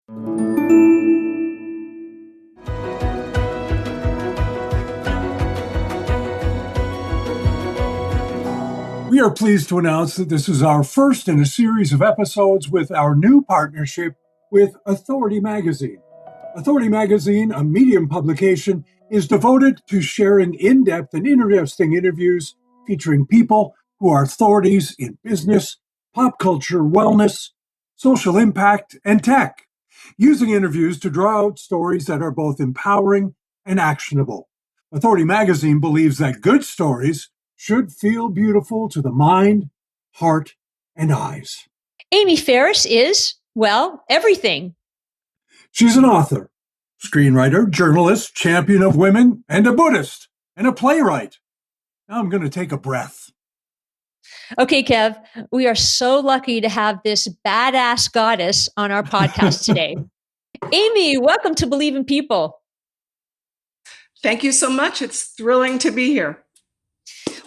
We are pleased to announce that this is our first in a series of episodes with our new partnership with Authority Magazine. Authority Magazine, a Medium publication, is devoted to sharing in-depth and interesting interviews featuring people who are authorities in business, pop culture, wellness, social impact, and tech, using interviews to draw out stories that are both empowering and actionable. Authority Magazine believes that good stories should feel beautiful to the mind, heart, and eyes. Amy Ferris is, well, everything. She's an author, screenwriter, journalist, champion of women, and a Buddhist, and a playwright. Now I'm going to take a breath. Okay, Kev, we are so lucky to have this badass goddess on our podcast today. Amy, welcome to Believe in People. Thank you so much. It's thrilling to be here.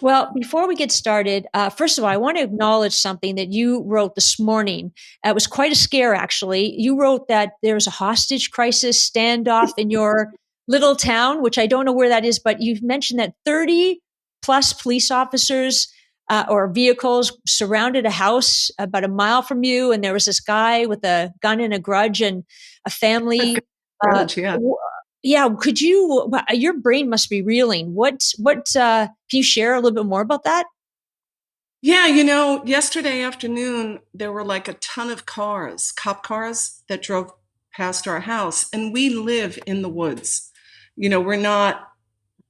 Well, before we get started, first of all, I want to acknowledge something that you wrote this morning. It was quite a scare, actually. You wrote that there's a hostage crisis standoff in your little town, which I don't know where that is, but you've mentioned that 30 plus police officers or vehicles surrounded a house about a mile from you, and there was this guy with a gun and a grudge and a family. Yeah, could you? Your brain must be reeling. What? Can you share a little bit more about that? Yeah, yesterday afternoon there were like a ton of cars, cop cars, that drove past our house, and we live in the woods. We're not.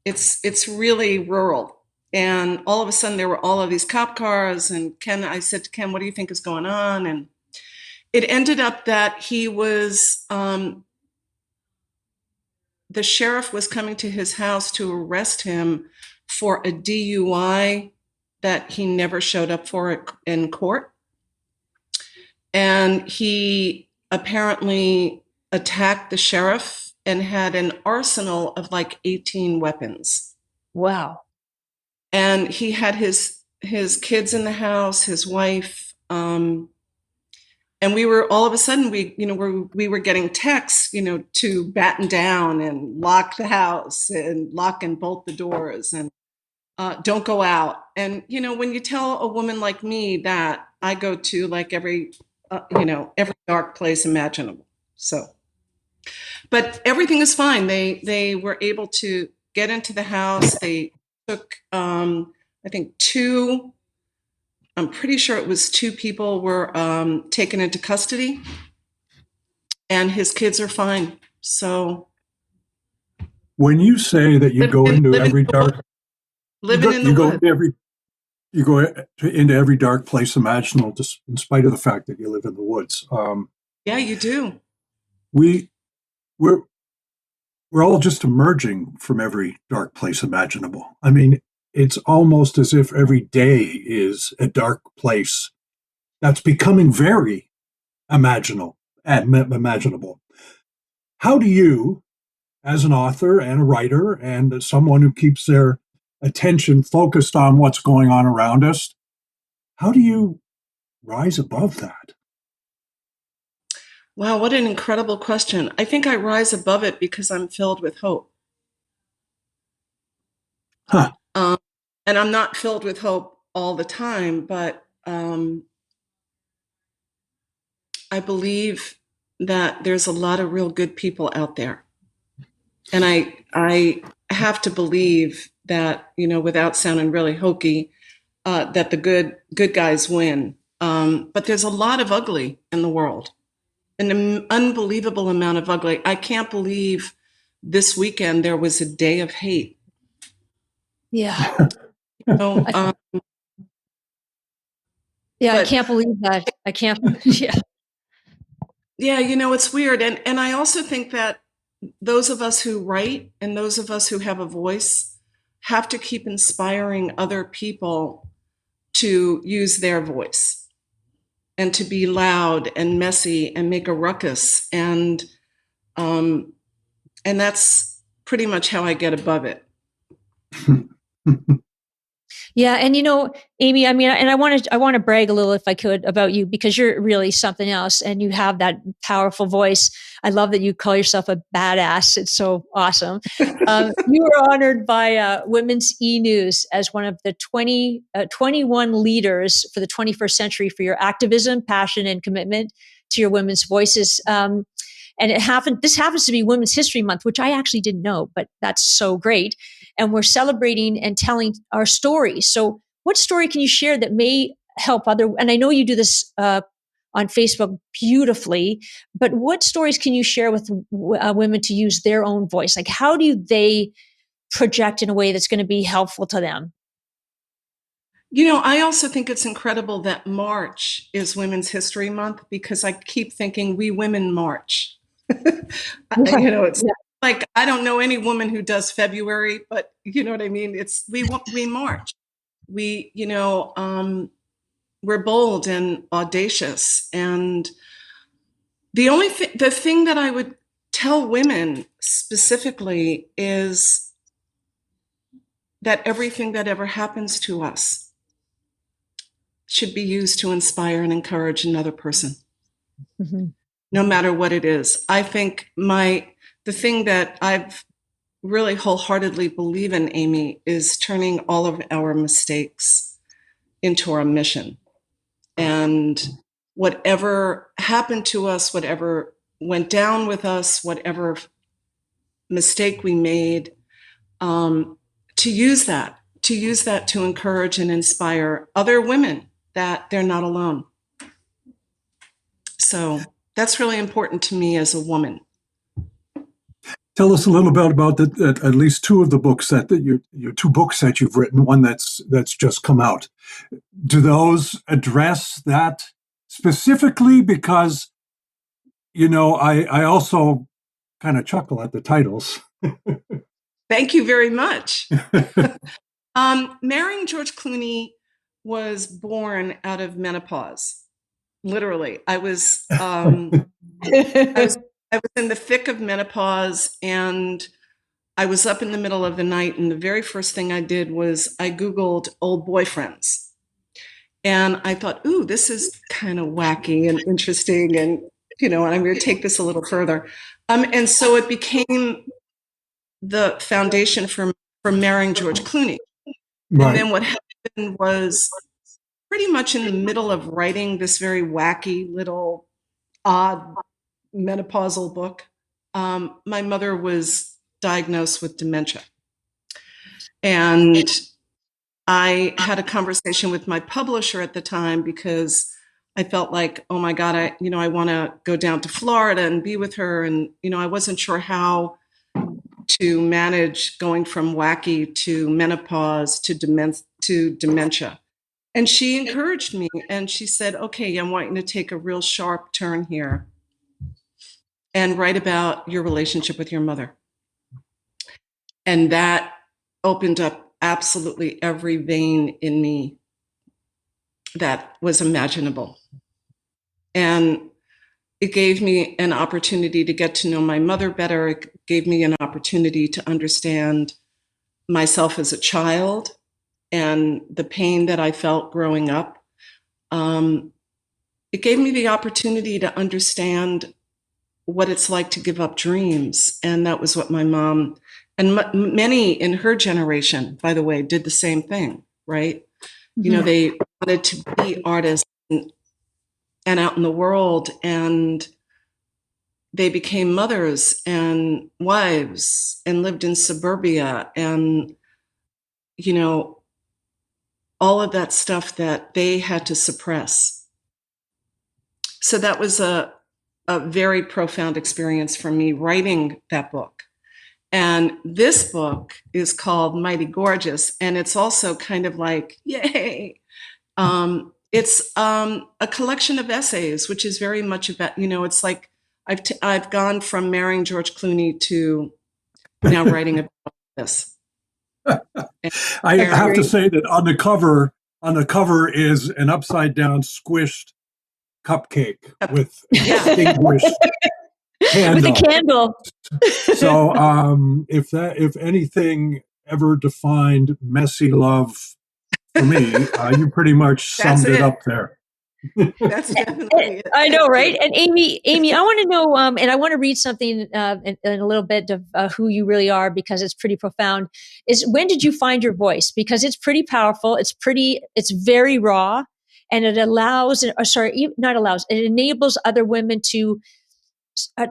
It's really rural, and all of a sudden there were all of these cop cars. And I said to Ken, "What do you think is going on?" And it ended up that he was. The sheriff was coming to his house to arrest him for a DUI that he never showed up for in court. And he apparently attacked the sheriff and had an arsenal of like 18 weapons. Wow. And he had his kids in the house, his wife, and we were all of a sudden we were getting texts, to batten down and lock the house and lock and bolt the doors and don't go out. And when you tell a woman like me that, I go to like every dark place imaginable. So, but everything is fine. They were able to get into the house. They took I think two. I'm pretty sure it was two people were taken into custody, and his kids are fine. So, when you say that you go into every dark, you go into every dark place imaginable, just in spite of the fact that you live in the woods. Yeah, you do. We're all just emerging from every dark place imaginable. I mean, it's almost as if every day is a dark place that's becoming very imaginable. How do you, as an author and a writer and someone who keeps their attention focused on what's going on around us, how do you rise above that? Wow, what an incredible question. I think I rise above it because I'm filled with hope. Huh. And I'm not filled with hope all the time, but I believe that there's a lot of real good people out there. And I have to believe that, without sounding really hokey, that the good guys win. But there's a lot of ugly in the world, an unbelievable amount of ugly. I can't believe this weekend there was a day of hate. Yeah. I can't believe that. I can't. Yeah. Yeah, it's weird. And I also think that those of us who write and those of us who have a voice have to keep inspiring other people to use their voice and to be loud and messy and make a ruckus. And that's pretty much how I get above it. Yeah, and Amy, I mean, and I want to brag a little, if I could, about you, because you're really something else, and you have that powerful voice. I love that you call yourself a badass. It's so awesome. You were honored by Women's eNews as one of the 21 leaders for the 21st century for your activism, passion, and commitment to your women's voices. And this happens to be Women's History Month, which I actually didn't know, but that's so great. And we're celebrating and telling our stories. So what story can you share that may help and I know you do this on Facebook beautifully, but what stories can you share with women to use their own voice? Like, how do they project in a way that's going to be helpful to them? I also think it's incredible that March is Women's History Month, because I keep thinking we women march. It's like, I don't know any woman who does February, but you know what I mean? We march. We're bold and audacious. And the thing that I would tell women specifically is that everything that ever happens to us should be used to inspire and encourage another person. Mm-hmm. No matter what it is. I think the thing that I've really wholeheartedly believe in, Amy, is turning all of our mistakes into our mission. And whatever happened to us, whatever went down with us, whatever mistake we made, to use that to encourage and inspire other women that they're not alone. So that's really important to me as a woman. Tell us a little bit about at least two of the books your two books that you've written. One that's just come out. Do those address that specifically? Because I also kind of chuckle at the titles. Thank you very much. Marrying George Clooney was born out of menopause. Literally, I was in the thick of menopause, and I was up in the middle of the night, and the very first thing I did was I Googled old boyfriends. And I thought, ooh, this is kind of wacky and interesting, and and I'm going to take this a little further. And so it became the foundation for marrying George Clooney. Right. And then what happened was, pretty much in the middle of writing this very wacky little odd menopausal book, my mother was diagnosed with dementia. And I had a conversation with my publisher at the time, because I felt like, oh my God, I want to go down to Florida and be with her. And, I wasn't sure how to manage going from wacky to menopause to dementia. And she encouraged me, and she said, okay, I'm wanting to take a real sharp turn here and write about your relationship with your mother. And that opened up absolutely every vein in me that was imaginable. And it gave me an opportunity to get to know my mother better. It gave me an opportunity to understand myself as a child and the pain that I felt growing up. It gave me the opportunity to understand what it's like to give up dreams. And that was what my mom, and many in her generation, by the way, did the same thing, right? Mm-hmm. They wanted to be artists and out in the world, and they became mothers and wives and lived in suburbia, and, all of that stuff that they had to suppress. So that was a very profound experience for me writing that book. And this book is called Mighty Gorgeous, and it's also kind of like, yay. It's a collection of essays, which is very much about, it's like I've gone from marrying George Clooney to now writing about this. I have to say that on the cover is an upside down squished cupcake with extinguished candle. With a candle. So if anything ever defined messy love for me. You pretty much That's summed it it. up there. That's definitely it. I know, Thank right? you. And Amy, I want to know, and I want to read something in a little bit of who you really are because it's pretty profound. Is when did you find your voice? Because it's pretty powerful. It's very raw, and it allows, or sorry, not allows, it enables other women to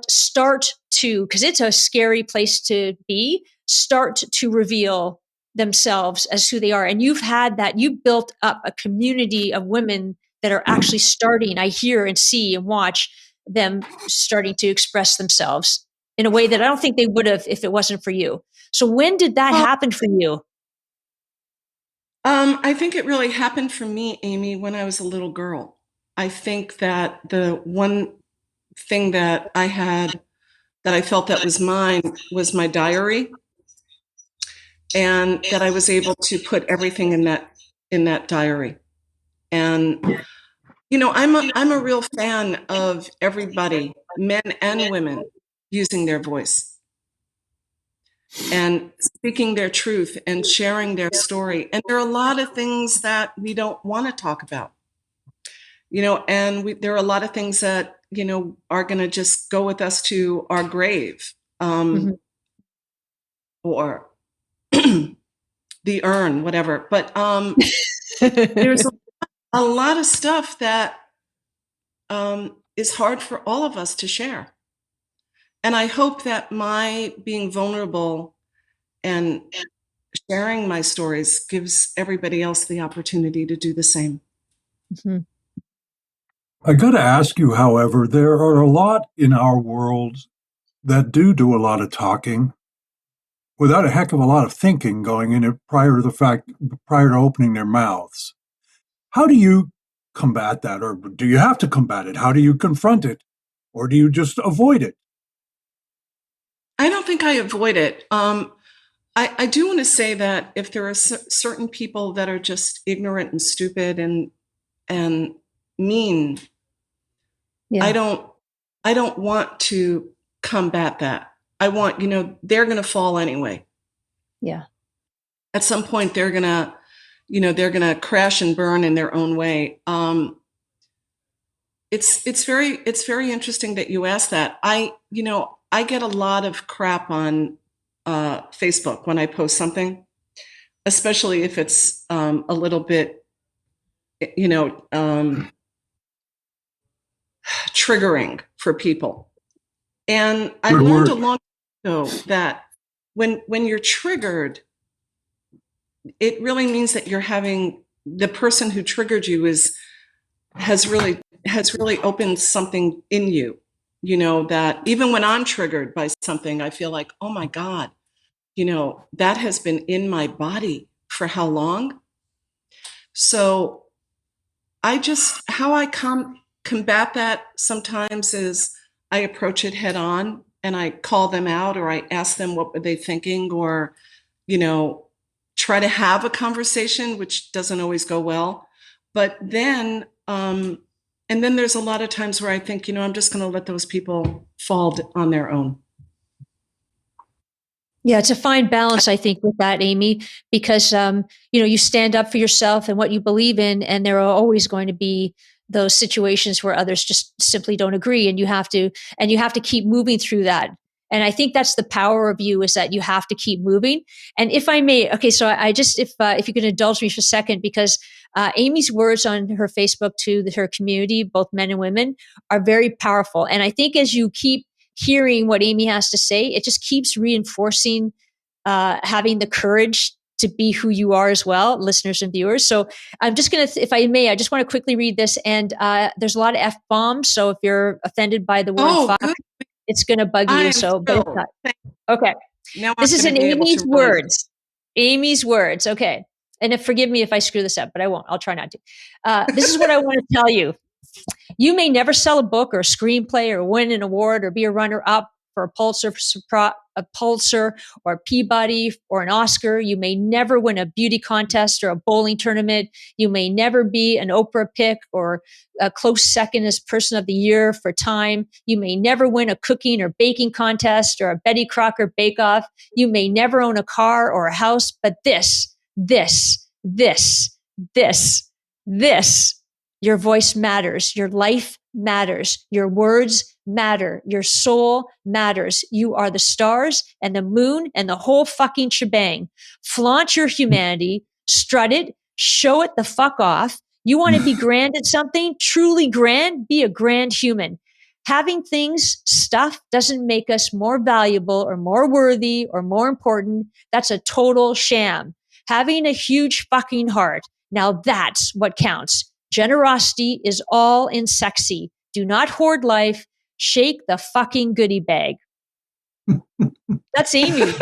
start to, because it's a scary place to be, start to reveal themselves as who they are. And you've had that, you built up a community of women that are actually starting, I hear and see and watch them starting to express themselves in a way that I don't think they would have if it wasn't for you. So when did that happen for you? I think it really happened for me, Amy, when I was a little girl. I think that the one thing that I had that I felt that was mine was my diary, and that I was able to put everything in that diary. And I'm a real fan of everybody, men and women, using their voice and speaking their truth and sharing their story. And there are a lot of things that we don't want to talk about, and there are a lot of things that, are going to just go with us to our grave, Mm-hmm. or the urn, whatever. But there's a lot of stuff that is hard for all of us to share. And I hope that my being vulnerable and sharing my stories gives everybody else the opportunity to do the same. Mm-hmm. I got to ask you, however, there are a lot in our world that do a lot of talking without a heck of a lot of thinking going in it prior to opening their mouths. How do you combat that, or do you have to combat it? How do you confront it, or do you just avoid it? I don't think I avoid it. I do want to say that if there are certain people that are just ignorant and stupid and mean, Yeah. I don't want to combat that. I want, they're going to fall anyway. Yeah. At some point, they're going to crash and burn in their own way. It's very interesting that you asked that. I get a lot of crap on Facebook when I post something, especially if it's a little bit, triggering for people. And I Good learned word. a long time ago that when you're triggered, it really means that the person who triggered you has really opened something in you. That even when I'm triggered by something, I feel like, oh my God, that has been in my body for how long? So how I combat that sometimes is I approach it head on and I call them out, or I ask them what were they thinking, or, try to have a conversation, which doesn't always go well. But then, and then there's a lot of times where I think, I'm just going to let those people fall on their own. Yeah, it's a fine balance, I think, with that, Amy, because you stand up for yourself and what you believe in, and there are always going to be those situations where others just simply don't agree, and you have to keep moving through that. And I think that's the power of you, is that you have to keep moving. And if I may, okay, so I just if you can indulge me for a second, because Amy's words on her Facebook to her community, both men and women, are very powerful. And I think as you keep hearing what Amy has to say, it just keeps reinforcing having the courage to be who you are as well, listeners and viewers. So I'm just going to, if I may, I just want to quickly read this. And there's a lot of F-bombs. So if you're offended by the word fuck, good. it's going to bug you. So, but it's not. Okay. Now This is in Amy's really... words. Amy's words. Okay. And forgive me if I screw this up, but I won't. I'll try not to. This is what I want to tell you. You may never sell a book or a screenplay or win an award or be a runner-up for a Pulitzer or a Peabody or an Oscar. You may never win a beauty contest or a bowling tournament. You may never be an Oprah pick or a close second as Person of the Year for Time. You may never win a cooking or baking contest or a Betty Crocker bake-off. You may never own a car or a house, but this this, your voice matters. Your life matters. Your words matter. Your soul matters. You are the stars and the moon and the whole fucking shebang. Flaunt your humanity, strut it, show it the fuck off. You want to be grand at something, truly grand, be a grand human. Having things, stuff doesn't make us more valuable or more worthy or more important. That's a total sham. Having a huge fucking heart. Now that's what counts. Generosity is all in sexy. Do not hoard life. Shake the fucking goodie bag. That's Amy.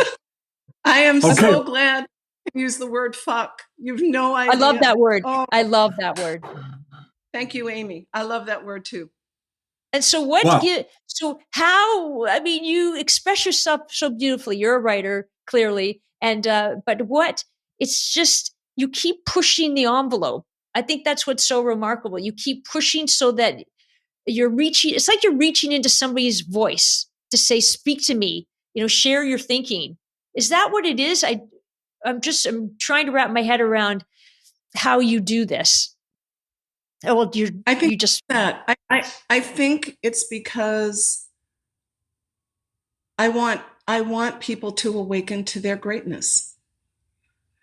I am so glad you use the word fuck. You've no idea. I love that word. Oh. I love that word. Thank you, Amy. I love that word too. And so you express yourself so beautifully. You're a writer, clearly. It's just, you keep pushing the envelope. I think that's what's so remarkable. You keep pushing so that it's like you're reaching into somebody's voice to say, speak to me, share your thinking. Is that what it is? I'm trying to wrap my head around how you do this. Oh, well, I think it's because I want people to awaken to their greatness.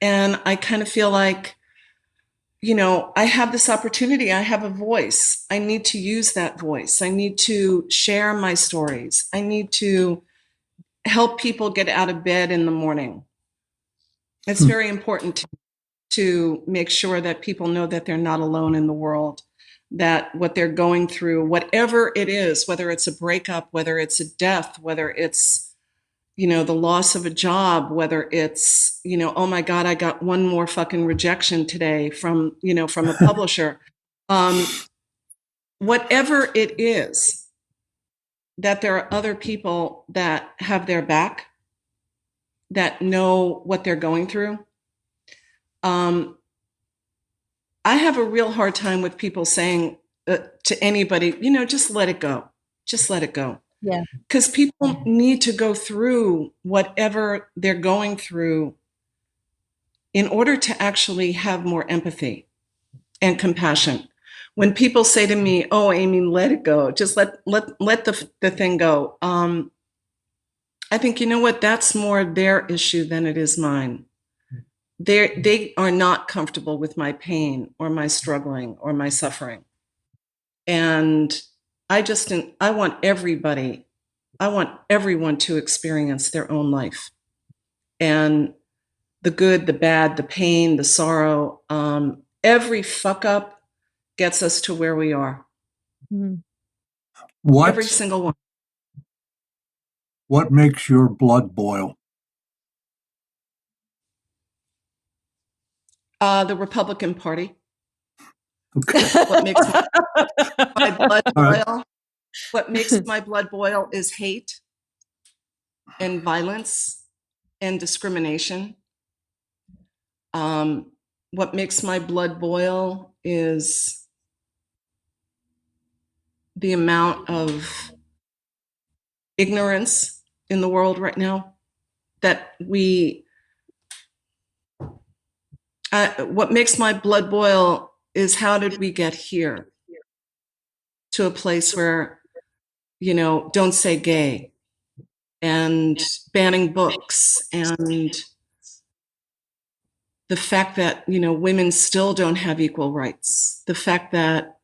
And I kind of feel like, I have this opportunity. I have a voice. I need to use that voice. I need to share my stories. I need to help people get out of bed in the morning. It's very important to make sure that people know that they're not alone in the world, that what they're going through, whatever it is, whether it's a breakup, whether it's a death, whether it's, the loss of a job, whether it's, oh my God, I got one more fucking rejection today from a publisher. Whatever it is, that there are other people that have their back, that know what they're going through. I have a real hard time with people saying to anybody, just let it go. Just let it go. Yeah. Because people need to go through whatever they're going through in order to actually have more empathy and compassion. When people say to me, oh, Amy, let it go. Just let the thing go. I think, that's more their issue than it is mine. They are not comfortable with my pain or my struggling or my suffering. And I want everyone to experience their own life. And the good, the bad, the pain, the sorrow, every fuck up gets us to where we are. Every single one. What makes your blood boil? The Republican Party. Okay. What makes my blood boil? What makes my blood boil is hate and violence and discrimination. What makes my blood boil is the amount of ignorance in the world right now that what makes my blood boil is how did we get here to a place where, don't say gay, and banning books, and the fact that, women still don't have equal rights, the fact that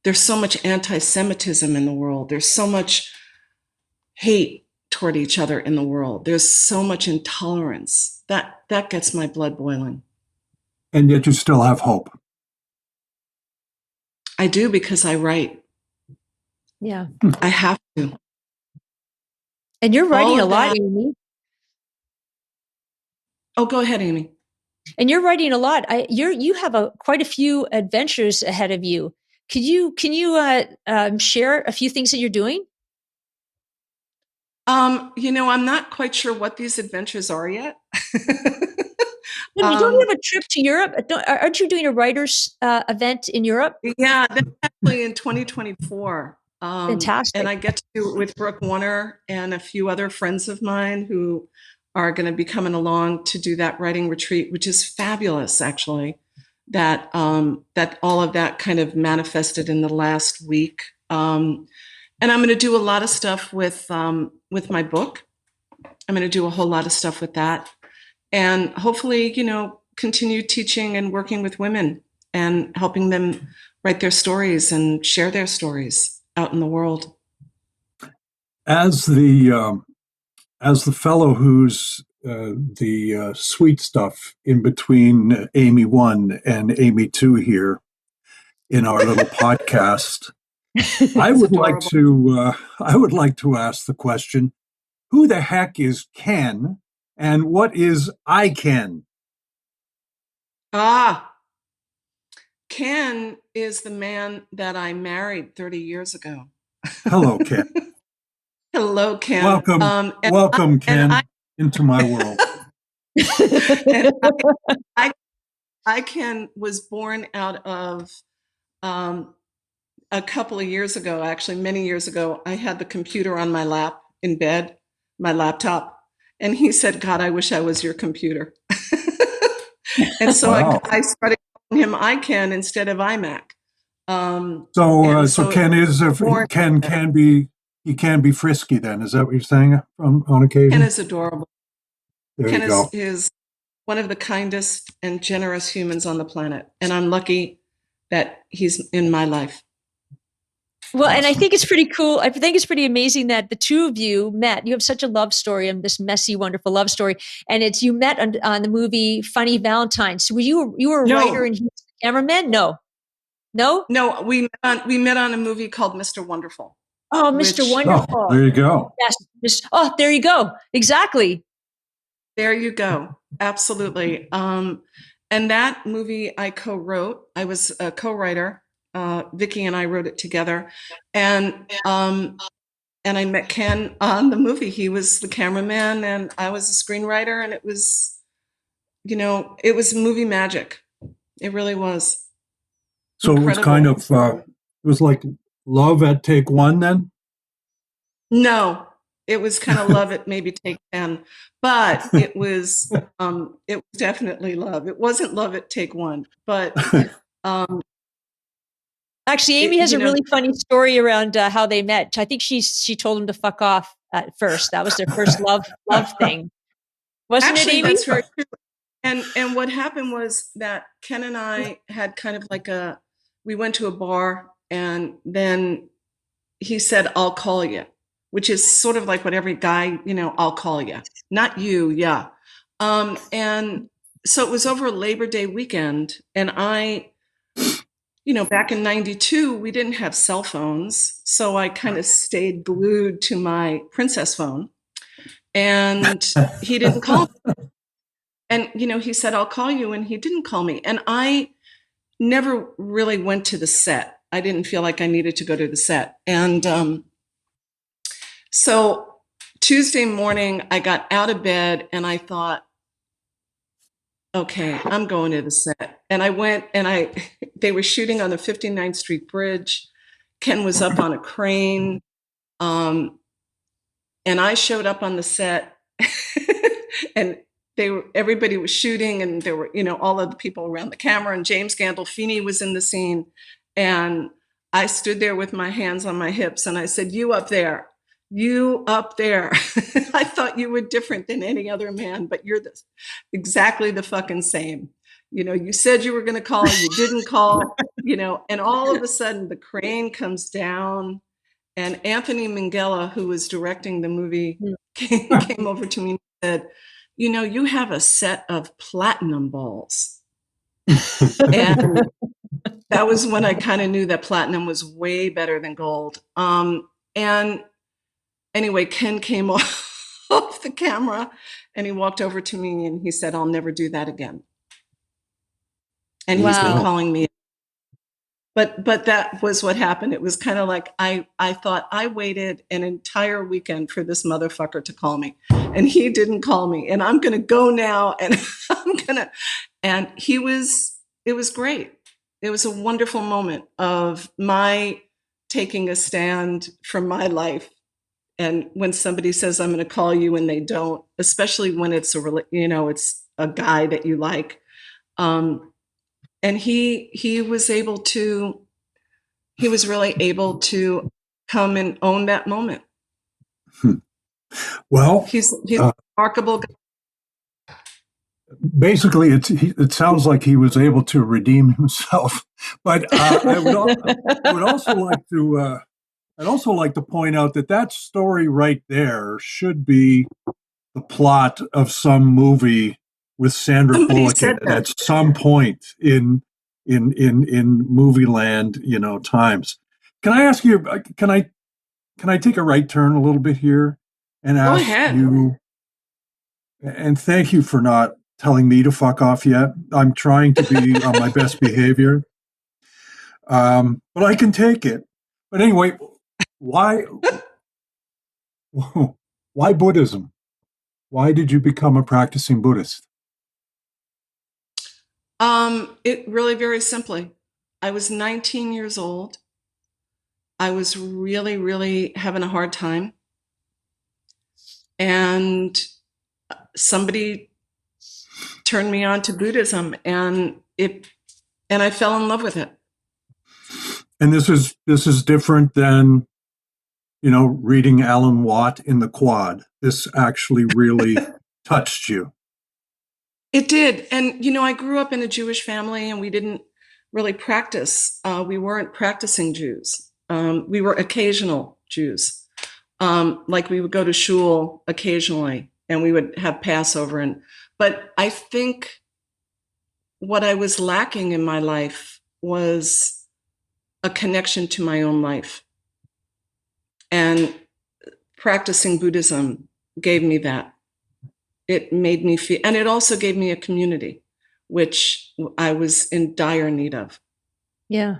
there's so much anti-Semitism in the world, there's so much hate toward each other in the world, there's so much intolerance, that gets my blood boiling. And yet you still have hope. I do, because I write. Yeah. I have to. And you're writing a lot, Amy. Oh, go ahead, Amy. And you're writing a lot. You have quite a few adventures ahead of you. Can you share a few things that you're doing? I'm not quite sure what these adventures are yet. Don't you have a trip to Europe? Aren't you doing a writers event in Europe? Yeah, that's actually in 2024. Fantastic. And I get to do it with Brooke Warner and a few other friends of mine who are going to be coming along to do that writing retreat, which is fabulous, actually. That all of that kind of manifested in the last week, and I'm going to do a lot of stuff with my book. I'm going to do a whole lot of stuff with that, and hopefully, continue teaching and working with women and helping them write their stories and share their stories out in the world. As the fellow who's the sweet stuff in between Amy 1 and Amy 2 here in our little podcast, I would like to ask the question: who the heck is Ken, and what is I Ken? Ken is the man that I married 30 years ago. Hello, Ken. Hello, Ken. Welcome, Ken, into my world. And I Ken was born out of a couple of years ago, actually many years ago. I had the computer on my lap in bed, my laptop, and he said, "God, I wish I was your computer." And so Wow. I started calling him iCan instead of iMac. So Ken can be frisky then. Is that what you're saying on occasion? Ken is adorable. There you go. Is one of the kindest and generous humans on the planet, and I'm lucky that he's in my life. Well, and I think it's pretty cool. I think it's pretty amazing that the two of you met. You have such a love story, and this messy, wonderful love story. And you met on the movie Funny Valentine. So you were a writer and he was a cameraman? No. We met on a movie called Mr. Wonderful. Oh, Mr. Wonderful. Oh, there you go. Yes. Oh, there you go. Exactly. There you go. Absolutely. And that movie I co-wrote. I was a co-writer. Vicki and I wrote it together, and I met Ken on the movie. He was the cameraman, and I was a screenwriter, and it was movie magic. It really was. So incredible. It was like love at take one then? No, it was kind of love at maybe take 10, but it was definitely love. It wasn't love at take one, but actually, Amy has a really funny story around how they met. I think she told him to fuck off at first. That was their first love thing, wasn't it, Amy? That's very true. And what happened was that Ken and I had kind of like we went to a bar, and then he said, "I'll call you," which is sort of like what every guy, "I'll call you," not you, yeah. And so it was over Labor Day weekend, and I, back in '92, we didn't have cell phones, so I kind of stayed glued to my princess phone, and he didn't call me. And, he said, "I'll call you," and he didn't call me. And I never really went to the set. I didn't feel like I needed to go to the set. And so Tuesday morning, I got out of bed and I thought, okay, I'm going to the set. And I went, and they were shooting on the 59th Street Bridge. Ken was up on a crane. And I showed up on the set and everybody was shooting, and there were, all of the people around the camera, and James Gandolfini was in the scene. And I stood there with my hands on my hips and I said, "You up there, you up there." I thought you were different than any other man, but you're exactly the fucking same. You said you were going to call, you didn't call, and all of a sudden the crane comes down, and Anthony Minghella, who was directing the movie, came over to me and said, "You have a set of platinum balls." And that was when I kind of knew that platinum was way better than gold. And anyway, Ken came off the camera, and he walked over to me and he said, "I'll never do that again." And He's been calling me. But that was what happened. It was kind of like I thought I waited an entire weekend for this motherfucker to call me, and he didn't call me, and I'm going to go now, and and it was great. It was a wonderful moment of my taking a stand for my life And when somebody says, I'm going to call you and they don't, especially when it's it's a guy that you like. And he was really able to come and own that moment. Well, he's a remarkable guy. Basically, it sounds like he was able to redeem himself. But I would also like to I'd also like to point out that story right there should be the plot of some movie with Sandra Somebody Bullock said in it at some point in movie land, times. Can I ask you? Can I take a right turn a little bit here and Go ask ahead. you? And thank you for not telling me to fuck off yet. I'm trying to be on my best behavior, but I can take it. But anyway, why Buddhism? Why did you become a practicing Buddhist? It really very simply. I was 19 years old. I was really, really having a hard time. And somebody turned me on to Buddhism, and I fell in love with it. And this is different than, reading Alan Watt in the quad. This actually really touched you. It did. And, I grew up in a Jewish family, and we didn't really practice. We weren't practicing Jews. We were occasional Jews. Like we would go to shul occasionally, and we would have Passover. But I think what I was lacking in my life was a connection to my own life. And practicing Buddhism gave me that. It made me feel, and it also gave me a community, which I was in dire need of. Yeah.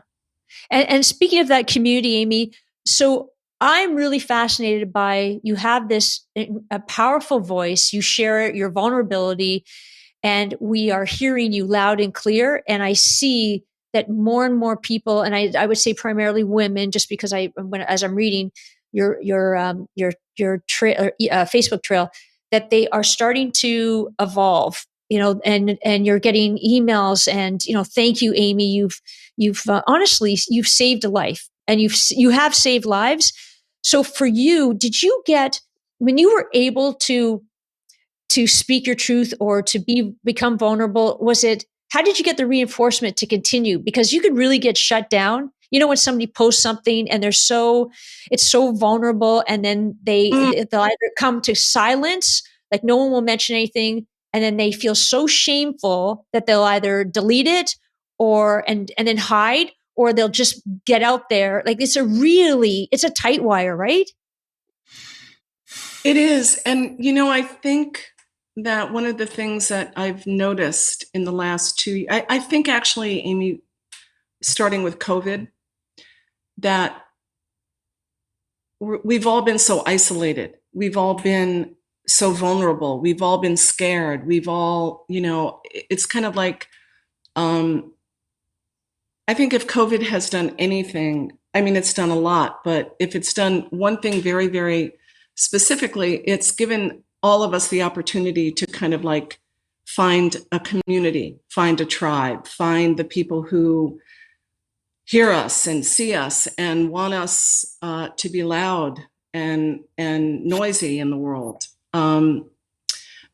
And speaking of that community, Amy, so I'm really fascinated by, you have a powerful voice, you share your vulnerability, and we are hearing you loud and clear. And I see that more and more people, and I would say primarily women, just because as I'm reading your Facebook trail, that they are starting to evolve, and you're getting emails and, thank you, Amy. You've honestly, you've saved a life, and you have saved lives. So for you, did you get, when you were able to speak your truth or to become vulnerable, how did you get the reinforcement to continue? Because you could really get shut down. When somebody posts something and it's so vulnerable, and then they'll either come to silence, like no one will mention anything, and then they feel so shameful that they'll either delete it and then hide, or they'll just get out there. Like it's a tight wire, right? It is. And, I think that one of the things that I've noticed in the last 2 years, I think actually, Amy, starting with COVID, that we've all been so isolated. We've all been so vulnerable. We've all been scared. We've all, it's kind of like, I think if COVID has done anything, I mean, it's done a lot, but if it's done one thing very, very specifically, it's given all of us the opportunity to kind of like find a community, find a tribe, find the people who hear us and see us and want us to be loud and noisy in the world.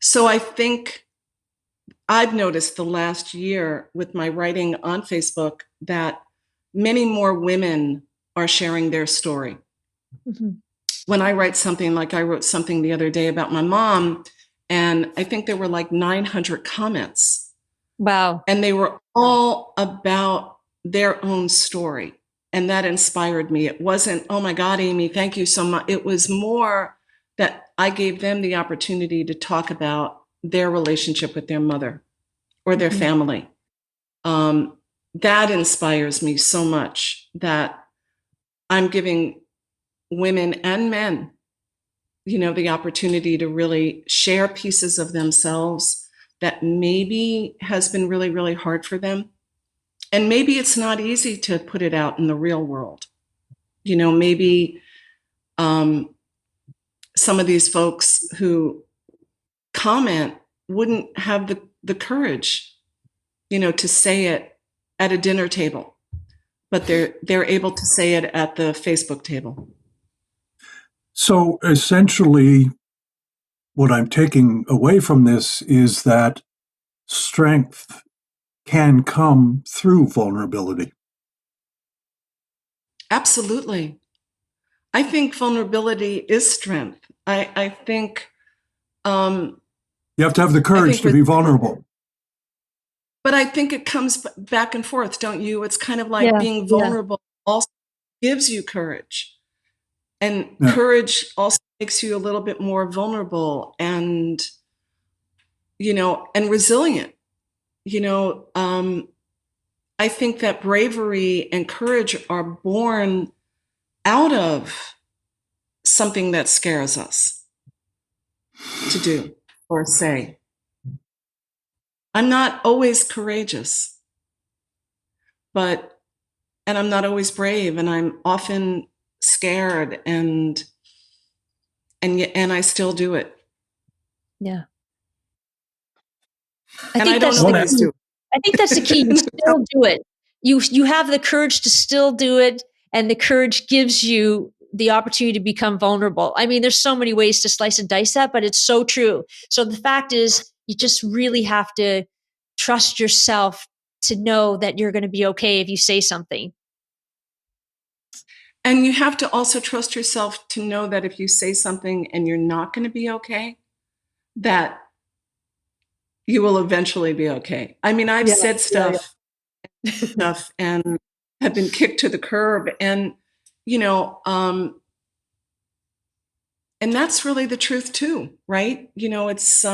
So I think I've noticed the last year with my writing on Facebook that many more women are sharing their story. Mm-hmm. When I write something, like I wrote something the other day about my mom, and I think there were like 900 comments. Wow. And they were all about their own story. And that inspired me. It wasn't, oh my God, Amy, thank you so much. It was more that I gave them the opportunity to talk about their relationship with their mother or their family. That inspires me so much, that I'm giving women and men, the opportunity to really share pieces of themselves that maybe has been really, really hard for them. And maybe it's not easy to put it out in the real world. Maybe some of these folks who comment wouldn't have the courage, to say it at a dinner table, but they're able to say it at the Facebook table. So essentially, what I'm taking away from this is that strength can come through vulnerability. Absolutely. I think vulnerability is strength. I think you have to have the courage to be vulnerable. But I think it comes back and forth, don't you? It's kind of like being vulnerable also gives you courage. And courage also makes you a little bit more vulnerable and, and resilient. I think that bravery and courage are born out of something that scares us to do or say. I'm not always courageous, and I'm not always brave, and I'm often scared, and I still do it. Yeah. I don't always do it. I think that's the key. You still do it. You have the courage to still do it, and the courage gives you the opportunity to become vulnerable. I mean, there's so many ways to slice and dice that, but it's so true. So the fact is, you just really have to trust yourself to know that you're going to be okay if you say something. And you have to also trust yourself to know that if you say something and you're not going to be okay, that you will eventually be okay. I mean, I've said stuff and have been kicked to the curb, and and that's really the truth too, right? It's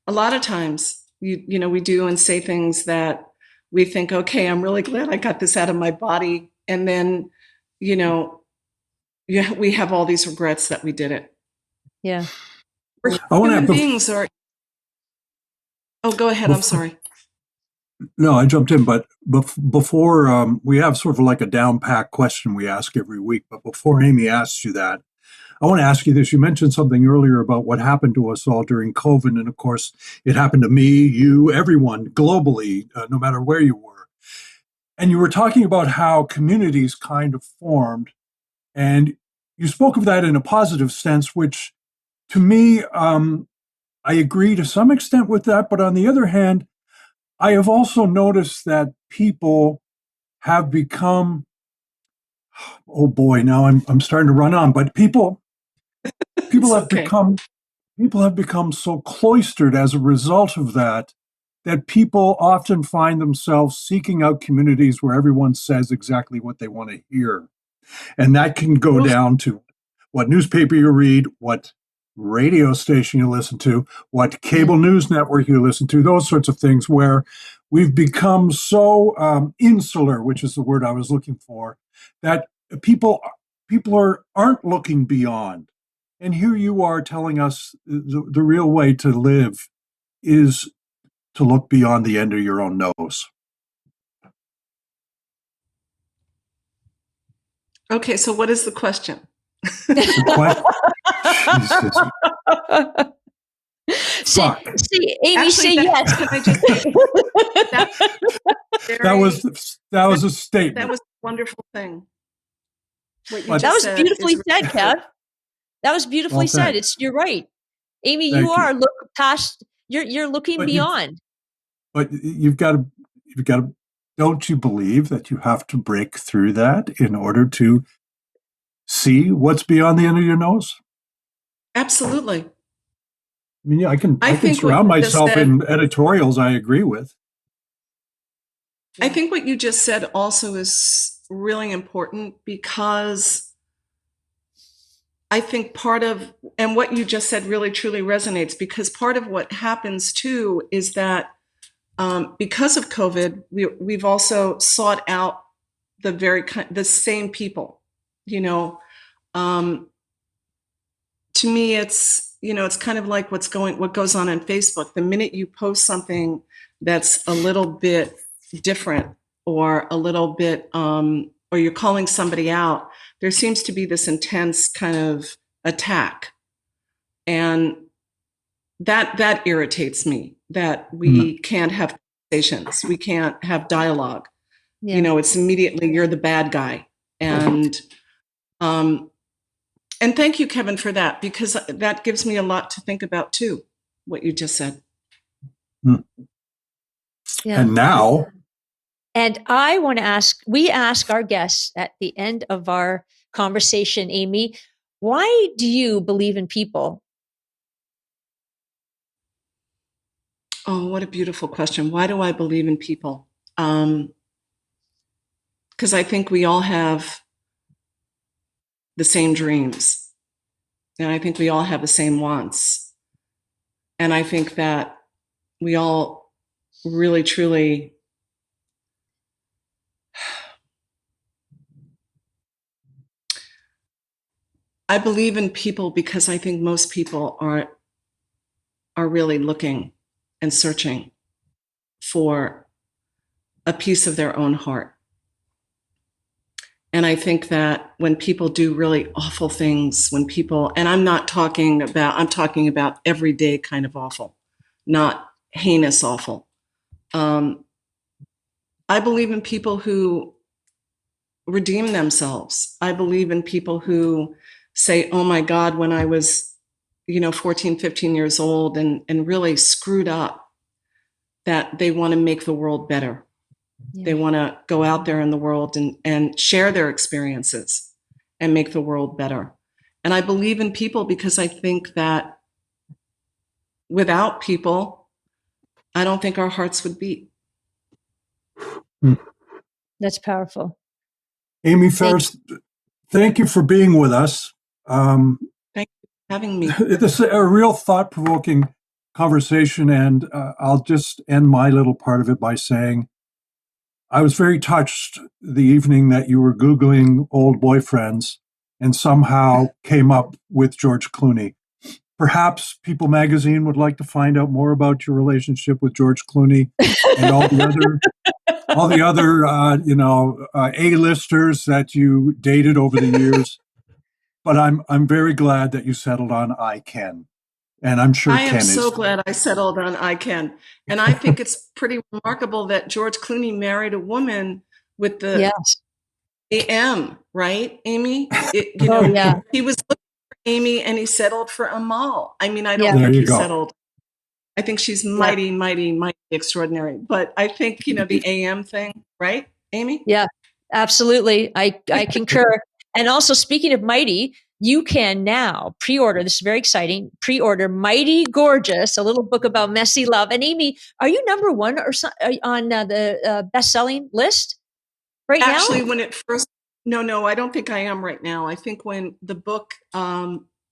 a lot of times we do and say things that we think, okay, I'm really glad I got this out of my body, and then we have all these regrets that we did it. Yeah. Human beings are. Oh, go ahead. I'm sorry. No, I jumped in, but before we have sort of like a down pat question we ask every week. But before Amy asks you that, I want to ask you this. You mentioned something earlier about what happened to us all during COVID. And of course, it happened to me, you, everyone globally, no matter where you were. And you were talking about how communities kind of formed. And you spoke of that in a positive sense, which to me, I agree to some extent with that. But on the other hand, I have also noticed that people have become, oh boy, now I'm starting to run on, but people have become so cloistered as a result of that people often find themselves seeking out communities where everyone says exactly what they want to hear. And that can go down to what newspaper you read, what radio station you listen to, what cable news network you listen to, those sorts of things, where we've become so insular, which is the word I was looking for, that people aren't looking beyond. And here you are telling us the real way to live is to look beyond the end of your own nose. Okay, so what is the question? See, Amy, say yes. Can I just that was a statement. That was a wonderful thing. That was beautifully said, Kev. That was beautifully said. You're right, Amy. You are look past. You're looking beyond. But you've got to. Don't you believe that you have to break through that in order to see what's beyond the end of your nose? Absolutely. I mean, I can surround myself in editorials I agree with. I think what you just said also is really important, because I think part of, and what you just said really truly resonates, because part of what happens too is that because of COVID, we've also sought out the same people. To me, it's kind of like what goes on Facebook. The minute you post something that's a little bit different, or a little bit, or you're calling somebody out, there seems to be this intense kind of attack. And that irritates me, that we can't have conversations, we can't have dialogue. Yeah. It's immediately you're the bad guy. And thank you, Kevin, for that, because that gives me a lot to think about too, what you just said. Yeah. And now, and I want to we ask our guests at the end of our conversation, Amy, why do you believe in people? Oh, what a beautiful question. Why do I believe in people? Because I think we all have the same dreams. And I think we all have the same wants. And I think that we all really, truly I believe in people because I think most people are really looking and searching for a piece of their own heart. And I think that when people do really awful things, and I'm talking about everyday kind of awful, not heinous awful. I believe in people who redeem themselves. I believe in people who say, oh my God, when I was, 14, 15 years old and really screwed up, that they want to make the world better. Yeah. They want to go out there in the world and share their experiences and make the world better. And I believe in people because I think that without people, I don't think our hearts would beat. That's powerful. Amy Ferris, thank you for being with us. Thank you for having me. This is a real thought-provoking conversation, and I'll just end my little part of it by saying I was very touched the evening that you were Googling old boyfriends and somehow came up with George Clooney. Perhaps People Magazine would like to find out more about your relationship with George Clooney and all the other A-listers that you dated over the years. But I'm very glad that you settled on I Can. And I'm sure I Ken am so is. glad I settled on I Can. And I think it's pretty remarkable that George Clooney married a woman with the AM, right, Amy? Yeah. He was looking for Amy and he settled for Amal. I mean, I don't think he settled. I think she's mighty, mighty, mighty extraordinary. But I think, the AM thing, right, Amy? Yeah, absolutely. I concur. And also, speaking of mighty, you can now pre-order, this is very exciting, pre-order Mighty Gorgeous, a little book about messy love. And Amy, are you number one on the best-selling list right now? Actually, when it first, no, I don't think I am right now. I think when the book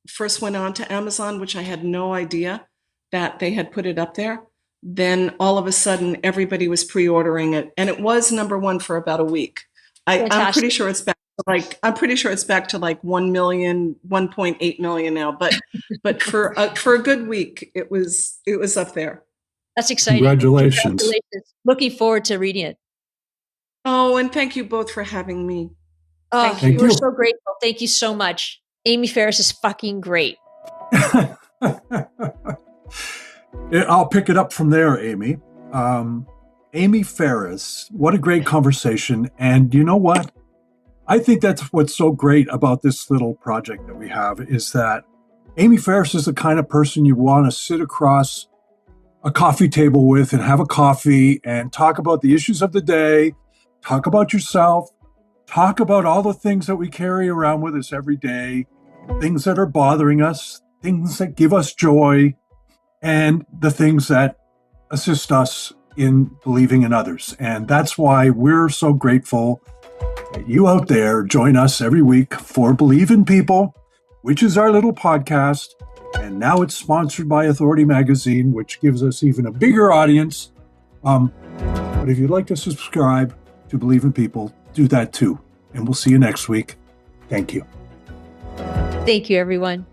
first went on to Amazon, which I had no idea that they had put it up there, then all of a sudden everybody was pre-ordering it. And it was number one for about a week. I'm pretty sure it's back. To like 1 million, 1.8 million now, but for a good week, it was up there. That's exciting. Congratulations. Looking forward to reading it. Oh, and thank you both for having me. Oh, we're so grateful. Thank you so much. Amy Ferris is fucking great. I'll pick it up from there, Amy. Amy Ferris, what a great conversation. And you know what? I think that's what's so great about this little project that we have is that Amy Ferris is the kind of person you want to sit across a coffee table with and have a coffee and talk about the issues of the day, talk about yourself, talk about all the things that we carry around with us every day, things that are bothering us, things that give us joy, and the things that assist us in believing in others. And that's why we're so grateful that you out there join us every week for Believe in People, which is our little podcast. And now it's sponsored by Authority Magazine, which gives us even a bigger audience. But if you'd like to subscribe to Believe in People, do that too. And we'll see you next week. Thank you. Thank you, everyone.